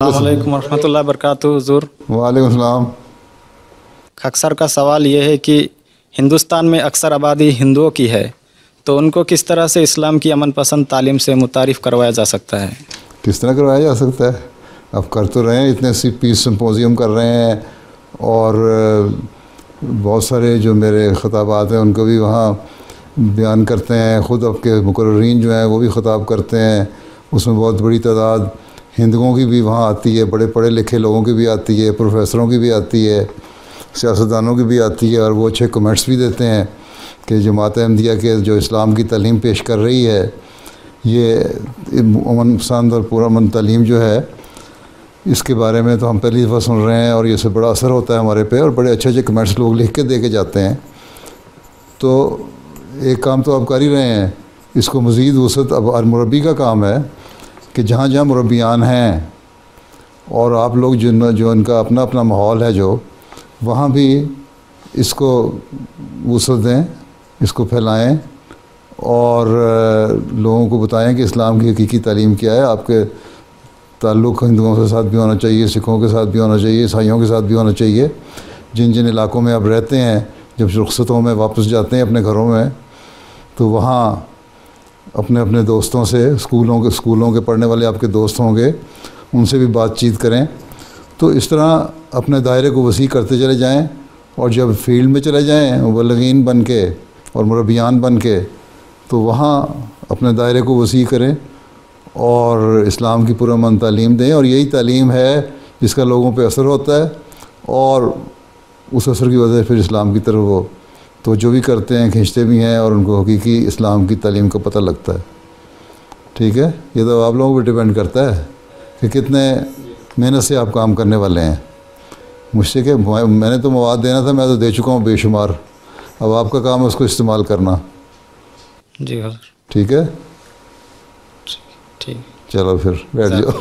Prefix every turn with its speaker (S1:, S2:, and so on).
S1: السلام علیکم ورحمۃ اللہ وبرکاتہ حضور۔
S2: وعلیکم السلام۔
S1: اکثر کا سوال یہ ہے کہ ہندوستان میں اکثر آبادی ہندوؤں کی ہے، تو ان کو کس طرح سے اسلام کی امن پسند تعلیم سے متعارف کروایا جا سکتا ہے؟
S2: کس طرح کروایا جا سکتا ہے؟ اب کر تو رہے ہیں، اتنے پیس سمپوزیم کر رہے ہیں، اور بہت سارے جو میرے خطابات ہیں ان کو بھی وہاں بیان کرتے ہیں، خود اب کے مقررین جو ہیں وہ بھی خطاب کرتے ہیں، اس میں بہت بڑی تعداد ہندوؤں کی بھی وہاں آتی ہے، بڑے پڑھے لکھے لوگوں کی بھی آتی ہے، پروفیسروں کی بھی آتی ہے، سیاستدانوں کی بھی آتی ہے، اور وہ اچھے کمنٹس بھی دیتے ہیں کہ جماعت احمدیہ کے جو اسلام کی تعلیم پیش کر رہی ہے، یہ امن پسند اور پورا امن تعلیم جو ہے، اس کے بارے میں تو ہم پہلی دفعہ سن رہے ہیں، اور یہ سے بڑا اثر ہوتا ہے ہمارے پہ، اور بڑے اچھے اچھے کمنٹس لوگ لکھ کے دے کے جاتے ہیں۔ تو ایک کام تو آپ کر ہی رہے ہیں، اس کو مزید وسعت اب مربی کا کام ہے کہ جہاں جہاں مربیان ہیں اور آپ لوگ جو ان کا اپنا اپنا ماحول ہے، جو وہاں بھی اس کو وسعت دیں، اس کو پھیلائیں، اور لوگوں کو بتائیں کہ اسلام کی حقیقی تعلیم کیا ہے۔ آپ کے تعلق ہندوؤں کے ساتھ بھی ہونا چاہیے، سکھوں کے ساتھ بھی ہونا چاہیے، عیسائیوں کے ساتھ بھی ہونا چاہیے۔ جن جن علاقوں میں آپ رہتے ہیں، جب رخصتوں میں واپس جاتے ہیں اپنے گھروں میں، تو وہاں اپنے اپنے دوستوں سے، اسکولوں کے پڑھنے والے آپ کے دوست ہوں گے، ان سے بھی بات چیت کریں۔ تو اس طرح اپنے دائرے کو وسیع کرتے چلے جائیں، اور جب فیلڈ میں چلے جائیں مبلغین بن کے اور مربیان بن کے، تو وہاں اپنے دائرے کو وسیع کریں اور اسلام کی پرامن تعلیم دیں، اور یہی تعلیم ہے جس کا لوگوں پہ اثر ہوتا ہے، اور اس اثر کی وجہ سے پھر اسلام کی طرف وہ تو جو بھی کرتے ہیں، کھینچتے بھی ہیں، اور ان کو حقیقی اسلام کی تعلیم کا پتہ لگتا ہے۔ ٹھیک ہے، یہ تو آپ لوگوں پہ ڈیپینڈ کرتا ہے کہ کتنے محنت سے آپ کام کرنے والے ہیں۔ مجھ سے کہ میں نے تو مواد دینا تھا، میں تو دے چکا ہوں بے شمار، اب آپ کا کام ہے اس کو استعمال کرنا۔
S1: جی حضور،
S2: ٹھیک ہے،
S1: ٹھیک،
S2: چلو پھر بیٹھ جاؤ۔